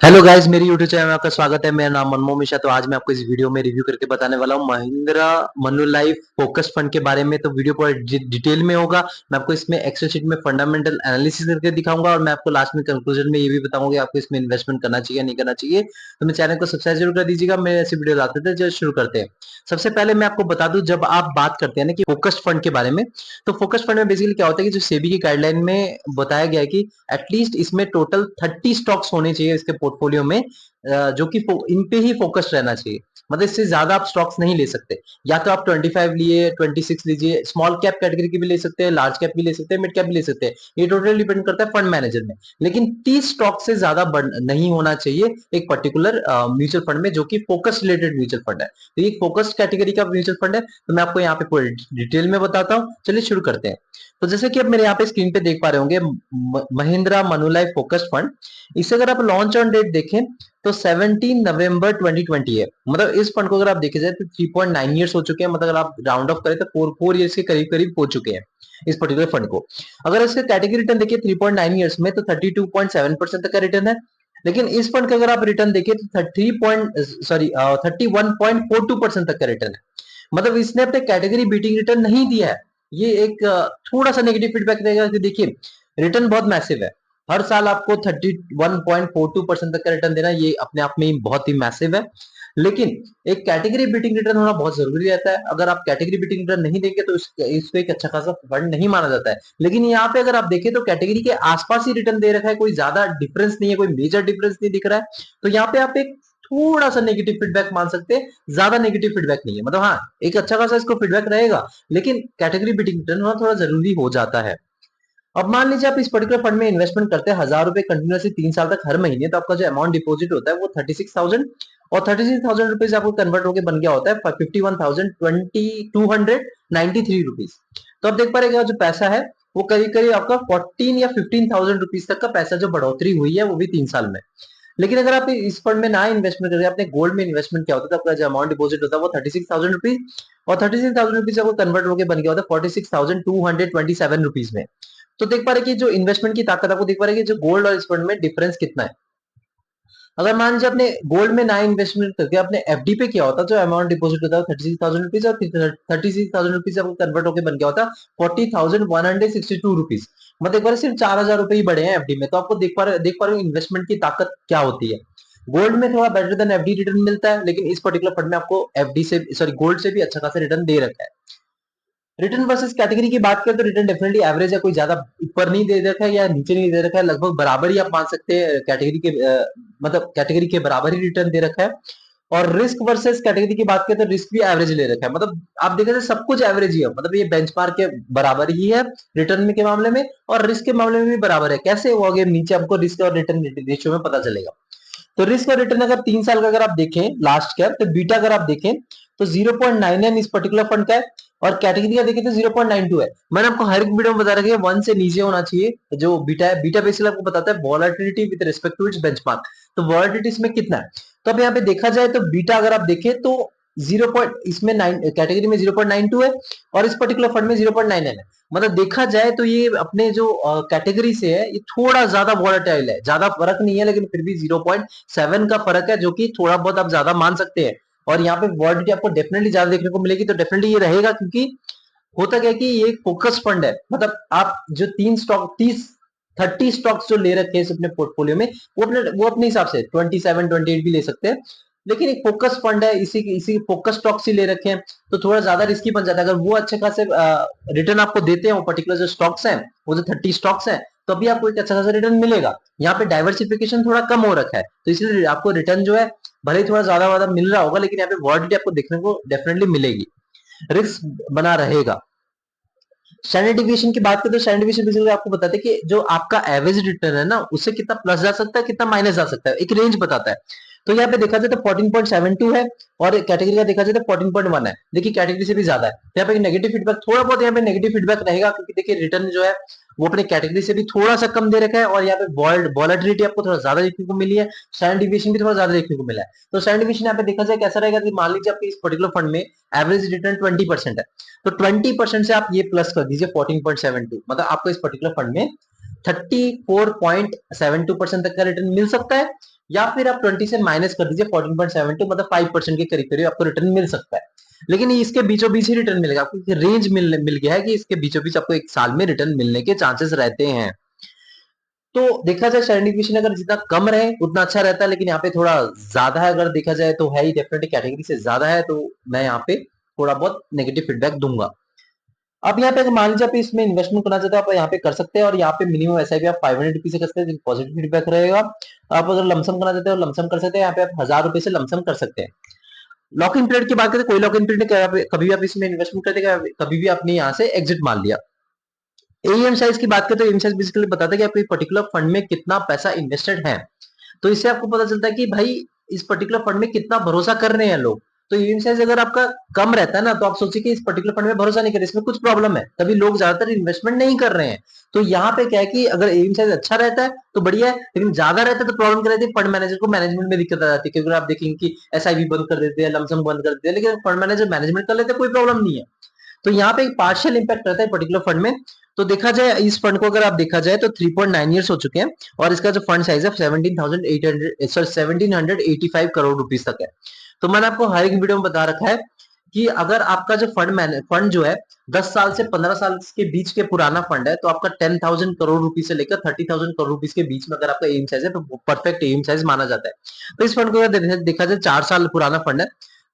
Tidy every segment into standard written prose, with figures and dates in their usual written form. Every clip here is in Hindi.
हेलो गाइस, मेरी यूट्यूब चैनल में आपका स्वागत है। मेरा नाम मनमोह मिश्रा। तो आज मैं आपको इस वीडियो में रिव्यू करके बताने वाला हूँ महिंद्रा मनुलाइफ फोकस फंड के बारे में। तो वीडियो पूरा डिटेल में होगा। मैं आपको इसमें एक्सेल शीट में फंडामेंटल एनालिसिस करके दिखाऊंगा और मैं आपको लास्ट में कंक्लूजन में ये भी बताऊंगा कि आपको इसमें इन्वेस्टमेंट करना चाहिए या नहीं करना चाहिए। तो मेरे चैनल को सब्सक्राइब जरूर कर दीजिएगा। मैं ऐसी वीडियो लाते थे। चलिए शुरू करते हैं। सबसे पहले मैं आपको बता दूं, जब आप बात करते हैं ना कि फोकस्ड फंड के बारे में, तो फोकस्ड फंड में बेसिकली क्या होता है कि जो सेबी की गाइडलाइन में बताया गया है कि एटलीस्ट इसमें टोटल 30 स्टॉक्स होने चाहिए इसके पोर्टफोलियो में, जो कि इन पे ही फोकस रहना चाहिए। मतलब इससे ज्यादा आप स्टॉक्स नहीं ले सकते। या तो आप 25 लिए, 26 लीजिए, स्मॉल कैप कैटेगरी की भी ले सकते हैं, लार्ज कैप भी ले सकते हैं, मिड कैप भी ले सकते हैं। ये टोटल डिपेंड करता है फंड मैनेजर में। लेकिन 30 स्टॉक से ज्यादा नहीं होना चाहिए एक पर्टिकुलर म्यूचुअल फंड में, जो कि फोकस रिलेटेड म्यूचुअल फंड है। तो ये फोकस कैटेगरी का म्यूचुअल फंड है। तो मैं आपको यहाँ पे पूरी डिटेल में बताता हूँ। चलिए शुरू करते हैं। तो जैसे कि अब मेरे यहाँ पे स्क्रीन पे देख पा रहे होंगे, महिंद्रा मनुलाइफ फोकस फंड। इसे अगर आप लॉन्च ऑन डेट देखें तो 17 नवंबर 2020 है। मतलब इस फंड को अगर आप देखे जाए तो 3.9 इयर्स हो चुके हैं। मतलब अगर आप राउंड ऑफ करें तो 4 इयर्स के करीब करीब हो चुके हैं इस पर्टिकुलर फंड को। अगर इसका कैटेगरी रिटर्न देखिए 3.9 इयर्स में, तो 32.7% तक का रिटर्न है। लेकिन इस फंड का अगर आप रिटर्न देखिए तो 31.42% तक का रिटर्न है। मतलब इसने अपने कैटेगरी बीटिंग रिटर्न नहीं दिया है। ये एक थोड़ा सा नेगेटिव फीडबैक रहेगा कि देखिए रिटर्न बहुत मैसिव है। हर साल आपको 31.42% तक का रिटर्न देना, ये अपने आप में ही बहुत ही मैसिव है। लेकिन एक कैटेगरी बीटिंग रिटर्न होना बहुत जरूरी रहता है। अगर आप कैटेगरी बीटिंग रिटर्न नहीं देंगे तो इसको एक अच्छा खासा फंड नहीं माना जाता है। लेकिन यहाँ पे अगर आप देखें तो कैटेगरी के आसपास ही रिटर्न दे रखा है, कोई ज्यादा डिफरेंस नहीं है, कोई मेजर डिफरेंस नहीं दिख रहा है। तो यहाँ पे आप एक थोड़ा सा नेगेटिव फीडबैक मान सकते हैं। ज्यादा नेगेटिव फीडबैक नहीं है। मतलब हाँ, एक अच्छा खासा इसको फीडबैक रहेगा। लेकिन कैटेगरी बीटिंग रिटर्न होना थोड़ा जरूरी हो जाता है। अब मान लीजिए आप इस पर्टिकुलर फंड में इन्वेस्टमेंट करते हैं 1,000 रुपए कंटिन्यूसली 3 साल तक हर महीने, तो आपका जो अमाउंट डिपॉजिट होता है वो 36,000, और 36,000 रुपीज आपको कन्वर्ट होकर बन गया होता है 51,293 रुपीज। तो आप देख पा रहे जो पैसा है वो करीब करीब आपका 14 या 15,000 रुपीज तक का पैसा जो बढ़ोतरी हुई है, वो भी 3 साल में। लेकिन अगर आप इस फंड में ना इन्वेस्टमेंट करके आपने गोल्ड में इन्वेस्टमेंट किया होता तो आपका जो अमाउंट डिपॉजिट होता है वो 36,000 रुपीज, और 36,000 रुपीज आपको कन्वर्ट होकर बन गया होता है 46,227 रुपीज में। तो देख पा रहे कि जो इन्वेस्टमेंट की ताकत आपको देख पा रहे कि जो गोल्ड और इस फंड में डिफरेंस कितना है। अगर मान लीजिए आपने गोल्ड में ना इन्वेस्टमेंट करके आपने एफडी पे किया होता, जो अमाउंट डिपॉजिट होता है 36,000 रुपीज, और 36,000 रुपीज आपको कन्वर्ट होकर बन गया होता 40,162 रुपीज। मतलब एक बार सिर्फ 4,000 रुपए ही बढ़े हैं एफडी में। तो आपको देख पा रहे हो इन्वेस्टमेंट की ताकत क्या होती है। गोल्ड में थोड़ा बेटर देन एफडी रिटर्न मिलता है, लेकिन इस पर्टिकुलर फंड में आपको एफडी से सॉरी गोल्ड से भी अच्छा खासा रिटर्न दे रखा है। रिटर्न वर्सेस कैटेगरी की बात करें तो रिटर्न डेफिनेटली एवरेज है। कोई ज्यादा ऊपर नहीं दे रखा है या नीचे नहीं दे रखा है, लगभग बराबर ही आप मान सकते हैं। कैटेगरी के मतलब कैटेगरी के बराबर ही रिटर्न दे रखा है। और रिस्क वर्सेस कैटेगरी की बात करें तो रिस्क भी एवरेज ले रखा है। मतलब आप देखें तो सब कुछ एवरेज ही है। मतलब ये बेंचमार्क के बराबर ही है रिटर्न के मामले में, और रिस्क के मामले में भी बराबर है। कैसे वो आगे नीचे आपको रिस्क और रिटर्न रेशियो में पता चलेगा। तो रिस्क और रिटर्न अगर 3 साल का अगर आप देखें लास्ट का, तो बीटा अगर आप देखें तो 0.99 इस पर्टिकुलर फंड का है, और कैटेगरी का देखें तो 0.92 है। मैंने आपको हर एक वीडियो में बता रखा है 1 से नीचे होना चाहिए जो बीटा है। बीटा बेसिकली आपको बताता है volatility with respect to its benchmark. तो वॉलेटिलिटी इसमें कितना है। तो अब यहाँ पे देखा जाए तो बीटा अगर आप देखें तो 0. इसमें 9 कैटेगरी में 0.92 है, और इस पर्टिकुलर फंड में 0.99 है। मतलब देखा जाए तो ये अपने जो कैटेगरी से है, ये थोड़ा ज्यादा वॉलेटाइल है। ज्यादा फर्क नहीं है, लेकिन फिर भी 0.7 का फर्क है, जो कि थोड़ा बहुत आप ज्यादा मान सकते हैं। और यहाँ पे वॉलिडिटी आपको डेफिनेटली ज्यादा देखने को मिलेगी। तो डेफिनेटली ये रहेगा, क्योंकि होता क्या है कि ये फोकस फंड है। मतलब आप जो 30 स्टॉक्स जो ले रखे हैं अपने पोर्टफोलियो में, वो अपने हिसाब से 27 28 भी ले सकते हैं। लेकिन एक फोकस फंड है, इसी फोकस स्टॉक्स ही ले रखे हैं, तो थोड़ा ज्यादा रिस्की बन जाता है। अगर वो अच्छे खासे रिटर्न आपको देते हैं, वो पर्टिकुलर जो स्टॉक्स हैं, वो जो 30 स्टॉक्स हैं, तो अभी आपको एक अच्छा खासा रिटर्न मिलेगा। यहाँ पे डाइवर्सिफिकेशन थोड़ा कम हो रखा है, तो इसलिए आपको रिटर्न जो है भले ही थोड़ा ज्यादा ज्यादा मिल रहा होगा, लेकिन यहाँ पे वॉलिडिटी आपको देखने को डेफिनेटली मिलेगी। रिस्क बना रहेगा। स्टैंडर्ड डिविएशन की बात करें तो स्टैंडर्ड डिविएशन बेसिकली आपको बताते हैं कि जो आपका एवरेज रिटर्न है ना, उससे कितना प्लस जा सकता है, कितना माइनस जा सकता है, एक रेंज बताता है। तो यहाँ पे देखा जाए तो 14.72 है, और कैटेगरी का देखा जाए तो 14.1 है। देखिए कैटेगरी से भी ज्यादा है। तो यहाँ पे नेगेटिव फीडबैक थोड़ा बहुत यहाँ पे नेगेटिव फीडबैक रहेगा, क्योंकि देखिए रिटर्न जो है वो अपने कैटेगरी से भी थोड़ा सा कम दे रखा है, और यहाँ पे वॉलेटिलिटी आपको थोड़ा ज्यादा देखने को मिली है। स्टैंडर्ड डिविएशन भी थोड़ा ज्यादा देखने को मिला है। तो स्टैंडर्ड डिविएशन यहाँ पे देखा जाए कैसा रहेगा कि मान लीजिए आपके इस पर्टिकुलर फंड में एवरेज रिटर्न 20% है, तो 20% से आप ये प्लस कर दीजिए 14.72। मतलब आपको इस पर्टिकुलर फंड में 34.72% तक का रिटर्न मिल सकता है, या फिर आप 20 से माइनस कर दीजिए 14.72, मतलब 5% के करीब करीब आपको रिटर्न मिल सकता है। लेकिन इसके बीचों बीच ही रिटर्न मिलेगा आपको, रेंज मिल गया है कि इसके बीचों बीच आपको एक साल में रिटर्न मिलने के चांसेस रहते हैं। तो देखा जाए स्टैंडर्ड डिविएशन अगर जितना कम रहे उतना अच्छा रहता है, लेकिन यहाँ पे थोड़ा ज्यादा है अगर देखा जाए तो है ही, डेफिनेटली कैटेगरी से ज्यादा है, तो मैं यहाँ पे थोड़ा बहुत नेगेटिव फीडबैक दूंगा। अब यहाँ पे अगर मान लीजिए आप इसमें इन्वेस्टमेंट करना चाहते हो, आप यहाँ पे कर सकते हैं, और यहाँ पे मिनिमम एसआईपी आप 500 रुपीज से कर सकते हैं, पॉजिटिव फीडबैक रहेगा। आप अगर लमसम करना चाहते हो लमसम कर सकते हैं, यहाँ पे आप 1000 रुपए से लमसम कर सकते हैं। लॉक इन पीरियड की बात करें, कोई लॉक इन पीरियड नहीं, कभी भी आप इसमें इन्वेस्टमेंट करते, कभी भी आपने यहाँ से एग्जिट मार लिया। एईएम साइज की बात करें तो एईएम साइज बेसिकली बताता है कि आपके पर्टिकुलर फंड में कितना पैसा इन्वेस्टेड है, तो इससे आपको पता चलता है कि भाई इस पर्टिकुलर फंड में कितना भरोसा कर रहे हैं लोग। तो एईएम साइज अगर आपका कम रहता है ना, तो आप सोचिए कि इस पर्टिकुलर फंड में भरोसा नहीं कर रहे, इसमें कुछ प्रॉब्लम है, तभी लोग ज्यादातर इन्वेस्टमेंट नहीं कर रहे हैं। तो यहाँ पे क्या है कि अगर एईएम साइज अच्छा रहता है तो बढ़िया है, लेकिन ज्यादा रहता है तो प्रॉब्लम क्या रहती है, फंड मैनेजर को मैनेजमेंट में दिक्कत आ जाती है, क्योंकि आप देखेंगे कि एसआईपी बंद कर देते हैं, लमसम बंद कर देते हैं, लेकिन फंड मैनेजर मैनेजमेंट कर लेते हैं, कोई प्रॉब्लम नहीं है। तो यहाँ पे एक पार्शियल इंपैक्ट रहता है पर्टिकुलर फंड में। तो देखा जाए इस फंड को अगर आप देखा जाए तो 3.9 ईयर्स हो चुके हैं, और इसका जो फंड साइज है 17,885 करोड़ रुपीस तक है। तो मैंने आपको हर एक वीडियो में बता रखा है कि अगर आपका जो फंड जो है 10 साल से 15 साल के बीच के पुराना फंड है, तो आपका 10,000 करोड़ रुपीस से लेकर 30,000 करोड़ रुपीस के बीच में अगर आपका एम साइज है, तो परफेक्ट एम साइज माना जाता है। तो इस फंड को अगर देखा जाए 4 साल पुराना फंड है,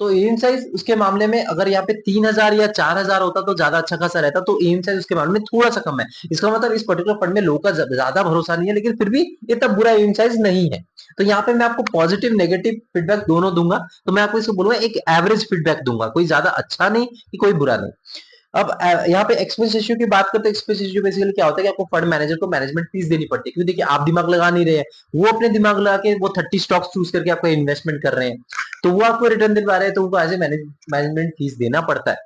तो एम साइज उसके मामले में अगर यहाँ पे 3,000 या 4,000 होता तो ज्यादा अच्छा खासा रहता, तो एम साइज उसके मामले में थोड़ा सा कम है। इसका मतलब इस पर्टिकुलर फंड में लोगों का ज्यादा भरोसा नहीं है, लेकिन फिर भी इतना बुरा एम साइज नहीं है। तो यहाँ पे मैं आपको पॉजिटिव नेगेटिव फीडबैक दोनों दूंगा, तो मैं आपको इसको बोलूंगा एक एवरेज फीडबैक दूंगा, कोई ज्यादा अच्छा नहीं कि कोई बुरा नहीं। अब यहाँ पे एक्सपेंस रेशियो की बात करते हैं, एक्सपेंस रेशियो बेसिकली क्या होता है कि आपको फंड मैनेजर को मैनेजमेंट फीस देनी पड़ती है, क्योंकि देखिए आप दिमाग लगा नहीं रहे हैं, वो अपने दिमाग लगा के वो 30 स्टॉक्स चूज करके आपको इन्वेस्टमेंट कर रहे हैं, तो वो आपको रिटर्न दिलवा रहे हैं, तो उनको एज ए मैनेजमेंट फीस देना पड़ता है।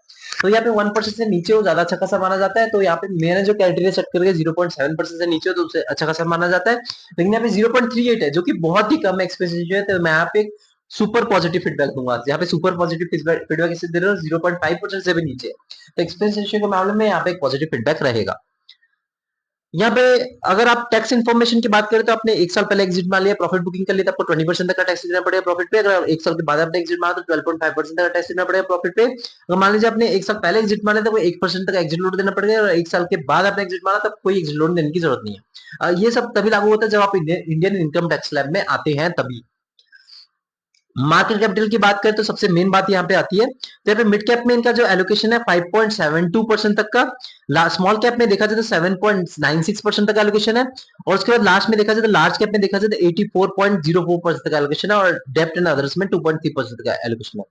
तो यहाँ पे 1% से नीचे हो ज्यादा अच्छा खासा माना जाता है, तो यहाँ पे मैंने जो क्राइटेरिया सेट करके 0.7% से नीचे हो तो उसे अच्छा खासा माना जाता है। लेकिन यहाँ पे 0.38 है, जो कि बहुत ही कम एक्सपेंस रेशियो है, तो मैं यहाँ पे सुपर पॉजिटिव फीडबैक दूंगा। यहाँ पे सुपर पॉजिटिव फीडबैक इसे दे रहे हो 0.5% से भी नीचे, तो एक्सपेंस रेशियो के मामले में यहाँ पे एक पॉजिटिव फीडबैक रहेगा। यहाँ पे अगर आप टैक्स इन्फॉर्मेशन की बात करें तो आपने एक साल पहले एग्जिट मार लिया, प्रॉफिट बुकिंग कर लिया, तो आपको 20% तक का टैक्स देना पड़ेगा प्रॉफिट पे। अगर एक साल के बाद आपने एग्जिट मारा तो 12.5% तक का टैक्स देना पड़ेगा प्रॉफिट पे। अगर मान लीजिए आपने एक साल पहले एग्जिट मारा तो 1% तक एग्जिट लोड देना पड़ेगा, और एक साल के बाद आपने एग्जिट मारा तब कोई एग्जिट लोड देने की जरूरत नहीं है। ये सब तभी लागू होता है जब आप इंडियन इनकम टैक्स स्लैब में आते हैं तभी। मार्केट कैपिटल की बात करें तो सबसे मेन बात यहाँ पे आती है, तो यहाँ पे मिड कैप में इनका जो एलोकेशन है 5.72% तक का, स्मॉल कैप में देखा जाए तो 7.96% तक का एलोकेशन है, और उसके बाद लास्ट में देखा जाए तो लार्ज कैप में देखा जाए तो 84.04% तक का एलोकेशन है, और डेप्ट एंड अदर्स में 2.3% तक का एलोकेशन है।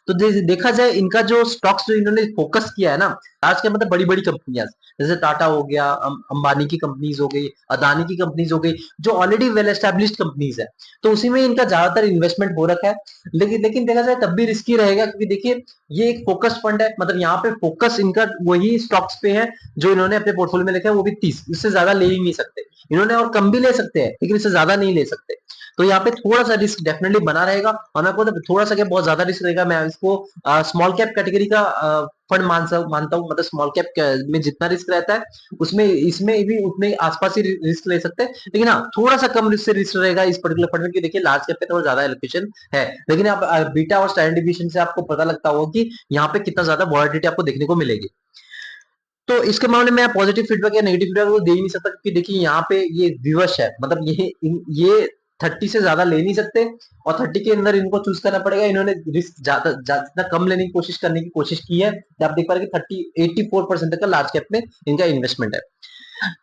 तो देखा जाए इनका जो स्टॉक्स जो इन्होंने फोकस किया है ना, लार्ज कैप मतलब बड़ी बड़ी कंपनियां जैसे टाटा हो गया, अंबानी की कंपनीज हो गई, अदानी की कंपनीज हो गई, जो ऑलरेडी वेल एस्टेब्लिश्ड कंपनीज है, तो उसी में इनका ज्यादातर इन्वेस्टमेंट हो रखा है। लेकिन देखा जाए तब भी रिस्की रहेगा, क्योंकि देखिए ये एक फोकस फंड है, मतलब यहाँ पे फोकस इनका वही स्टॉक्स पे है जो इन्होंने अपने पोर्टफोलियो में लिखा है, वो भी 30, इससे ज्यादा ले ही नहीं सकते। इन्होंने और कम भी ले सकते हैं, लेकिन इससे ज्यादा नहीं ले सकते। तो यहाँ पे थोड़ा सा रिस्क डेफिनेटली बना रहेगा, और मैं आपको थोड़ा सा क्या बहुत ज्यादा रिस्क रहेगा, मैं इसको स्मॉल कैप कैटेगरी का फंड मानता हूँ, मतलब स्मॉल कैप में जितना रिस्क रहता है उसमें इसमें भी उतने आसपास ही रिस्क ले सकते हैं, लेकिन हाँ थोड़ा सा कम रिस्क से रिस्क रहेगा इस पर्टिकुलर फंड में, कि देखिए लार्ज कैप पे थोड़ा ज्यादा एलोकेशन है, लेकिन आप बीटा और स्टैंडर्ड डिविएशन से आपको पता लगता होगा कि यहाँ पे कितना ज्यादा वॉलिटिलिटी आपको देखने को मिलेगी। तो इसके मामले में आप पॉजिटिव फीडबैक या नेगेटिव फीडबैक वो दे ही नहीं सकता, क्योंकि देखिए यहाँ पे ये विवश है, मतलब ये 30 से ज्यादा ले नहीं सकते, और 30 के अंदर इनको चूज करना पड़ेगा। इन्होंने रिस्क ज्यादा जितना कम लेने की कोशिश की है, तो आप देख पा रहे कि 84% तक का लार्ज कैप में इनका इन्वेस्टमेंट है।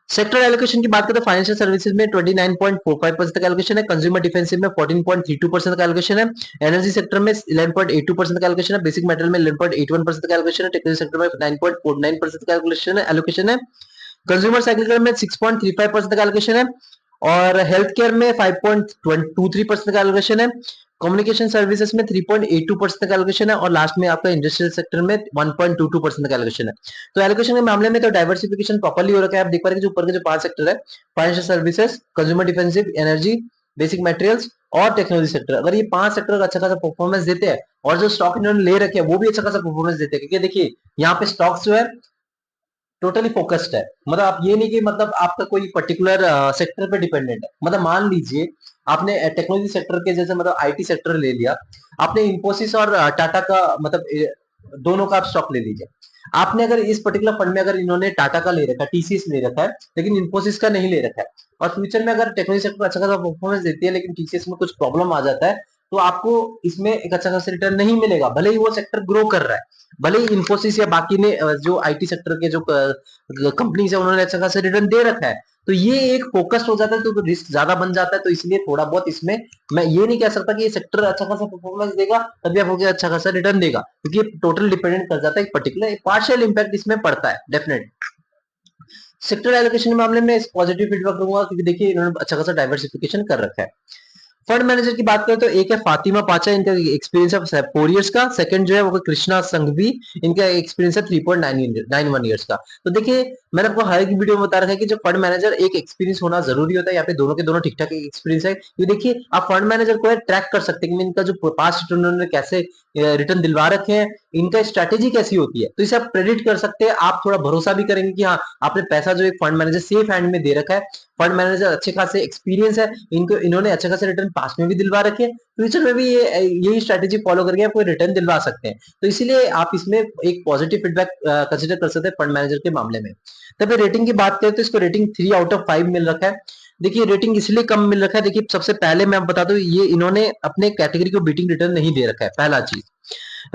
सेक्टर एलोकेशन की बात करें तो फाइनेंशियल सर्विसेज में 29.45% तक एलोकेशन है, कंज्यूमर डिफेंसिव में 14.32% का एलोकेशन है, एनर्जी सेक्टर में 11.82% का एलोकेशन है, बेसिक मेटल में 11.81% का एलोकेशन है, टेक्निकल सेक्टर में 9.49% का एलोकेशन है, कंज्यूमर साइकिल में 6.35% का एलोकेशन है, और हेल्थ केयर में 5.23% का एलोकेशन है, कम्युनिकेशन सर्विसेज में 3.82% का एलोकेशन है, और लास्ट में आपका इंडस्ट्रियल सेक्टर में 1.22% का एलोकेशन है। तो एलोकेशन के मामले में तो डाइवर्सिफिकेशन प्रॉपर्ली हो रखा है। आप देख पा रहे हैं जो ऊपर के जो 5 सेक्टर है, financial services, consumer defensive, energy, basic materials और टेक्नोलॉजी सेक्टर, अगर ये 5 सेक्टर अच्छा खासा परफॉर्मेंस देते हैं, और जो स्टॉक इन्होंने ले रखे हैं वो भी अच्छा खासा परफॉर्मेंस देते हैं, क्योंकि देखिए यहाँ पे स्टॉक्स जो है टोटली फोकस्ड है। मतलब आप ये नहीं कि मतलब आपका कोई पर्टिकुलर सेक्टर पे डिपेंडेंट है। मतलब मान लीजिए आपने टेक्नोलॉजी सेक्टर के जैसे मतलब आईटी सेक्टर ले लिया, आपने इन्फोसिस और टाटा का मतलब दोनों का आप स्टॉक ले लीजिए। आपने अगर इस पर्टिकुलर फंड में अगर इन्होंने टाटा का ले रखा है, टीसीएस ले रखा है, लेकिन इन्फोसिस का नहीं ले रखा है, और फ्यूचर में अगर टेक्नोलॉजी सेक्टर अच्छा खासा परफॉर्मेंस देती है लेकिन टीसीएस में कुछ प्रॉब्लम आ जाता है, तो आपको इसमें एक अच्छा खासा रिटर्न नहीं मिलेगा, भले ही वो सेक्टर ग्रो कर रहा है। भले ही इन्फोसिस या बाकी ने जो आईटी सेक्टर के जो कंपनीज है उन्होंने अच्छा खासा रिटर्न दे रखा है, तो ये एक फोकस्ड हो जाता है तो रिस्क ज्यादा बन जाता है। तो इसलिए थोड़ा बहुत इसमें मैं ये नहीं कह सकता कि ये सेक्टर अच्छा खासा परफॉर्मेंस देगा तभी आपको अच्छा खासा रिटर्न देगा, क्योंकि ये टोटल डिपेंडेंट कर जाता है एक पर्टिकुलर पार्शियल इंपैक्ट इसमें पड़ता है डेफिनेट। सेक्टर एलोकेशन के मामले में पॉजिटिव फीडबैक दूंगा, क्योंकि देखिए इन्होंने अच्छा खासा डाइवर्सिफिकेशन कर रखा है। फंड मैनेजर की बात करें तो एक है फातिमा पाचा, इनका एक्सपीरियंस है 4 इयर्स का। सेकंड जो है वो कृष्णा संघवी, इनका एक्सपीरियंस है 3.91 ईयर्स का। तो देखिए मैंने आपको हर एक वीडियो में बता रखा है कि जो फंड मैनेजर एक एक्सपीरियंस होना जरूरी होता है, यहाँ पे दोनों के दोनों ठीक ठाक एक्सपीरियंस है। ये देखिए आप फंड मैनेजर को ट्रैक कर सकते हैं कि इनका जो पास्ट रिटर्न उन्होंने कैसे रिटर्न दिलवा रखे हैं, इनका स्ट्रैटेजी कैसी होती है, तो इसे आप प्रेडिक्ट कर सकते हैं। आप थोड़ा भरोसा भी करेंगे कि हाँ आपने पैसा जो एक फंड मैनेजर सेफ हैंड में दे रखा है, फंड मैनेजर अच्छे खासे एक्सपीरियंस है, इनको इन्होंने अच्छे खासे रिटर्न पास्ट में भी दिलवा रखे हैं, फ्यूचर में भी ये यही स्ट्रेटेजी फॉलो करके आपको रिटर्न दिलवा सकते हैं। तो इसीलिए आप इसमें एक पॉजिटिव फीडबैक कंसिडर कर सकते हैं फंड मैनेजर के मामले में। तब रेटिंग की बात करें तो इसको रेटिंग 3/5 मिल रखा है। देखिए रेटिंग इसलिए कम मिल रखा है, देखिए सबसे पहले मैं बता दूं ये इन्होंने अपने कैटेगरी को बीटिंग रिटर्न नहीं दे रखा है, पहला चीज।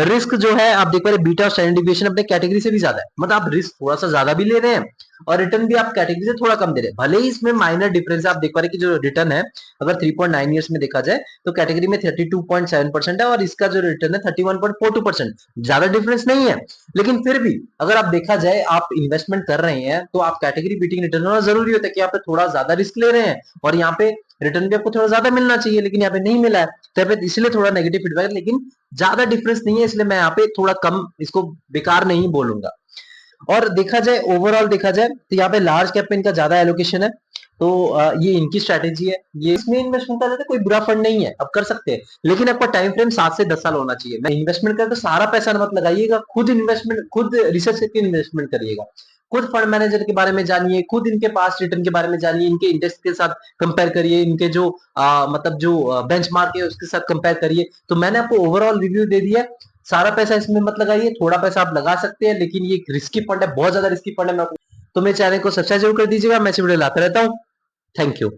रिस्क जो है आप देख पा रहे बीटा और स्टैंडर्ड डिविएशन अपने कैटेगरी से भी ज्यादा है, मतलब आप रिस्क थोड़ा सा ज्यादा भी ले रहे हैं और रिटर्न भी आप कैटेगरी से थोड़ा कम दे रहे हैं। भले ही इसमें माइनर डिफरेंस है, आप देख पा रहे कि जो रिटर्न है अगर 3.9 ईयर्स में देखा जाए तो कैटेगरी में 32.7% है और इसका जो रिटर्न है 31.42%, ज्यादा डिफरेंस नहीं है। लेकिन फिर भी अगर आप देखा जाए आप इन्वेस्टमेंट कर रहे हैं तो आप कैटेगरी बीटिंग रिटर्न होना जरूरी होता है कि यहाँ पे थोड़ा ज्यादा रिस्क ले रहे हैं और यहाँ पे रिटर्न भी आपको थोड़ा ज्यादा मिलना चाहिए, लेकिन यहाँ पे नहीं मिला है, तो इसलिए थोड़ा नेगेटिव फीडबैक है। लेकिन ज्यादा डिफरेंस नहीं है, इसलिए मैं यहाँ पे थोड़ा कम इसको बेकार नहीं बोलूंगा। और देखा जाए ओवरऑल देखा जाए तो यहाँ पे लार्ज कैप में इनका ज्यादा एलोकेशन है, तो ये इनकी स्ट्रैटेजी है। ये इसमें इन्वेस्टमेंट करना तो कोई बुरा फंड नहीं है, अब कर सकते हैं, लेकिन आपका टाइम फ्रेम 7 से 10 साल होना चाहिए। मैं इन्वेस्टमेंट कर तो सारा पैसा मत लगाइएगा, खुद इन्वेस्टमेंट खुद रिसर्च करके इन्वेस्टमेंट करिएगा। खुद फंड मैनेजर के बारे में जानिए, खुद इनके पास रिटर्न के बारे में जानिए, इनके इंडेक्स के साथ कंपेयर करिए, इनके जो मतलब जो बेंचमार्क है उसके साथ कंपेयर करिए। तो मैंने आपको ओवरऑल रिव्यू दे दिया। सारा पैसा इसमें मत लगाइए, थोड़ा पैसा आप लगा सकते हैं, लेकिन ये रिस्की फंड है, बहुत ज्यादा रिस्की फंड है। मैं तो मेरे चैनल को सब्सक्राइब जरूर कर दीजिएगा, मैं ऐसे वीडियो लाता रहता हूँ। Thank you.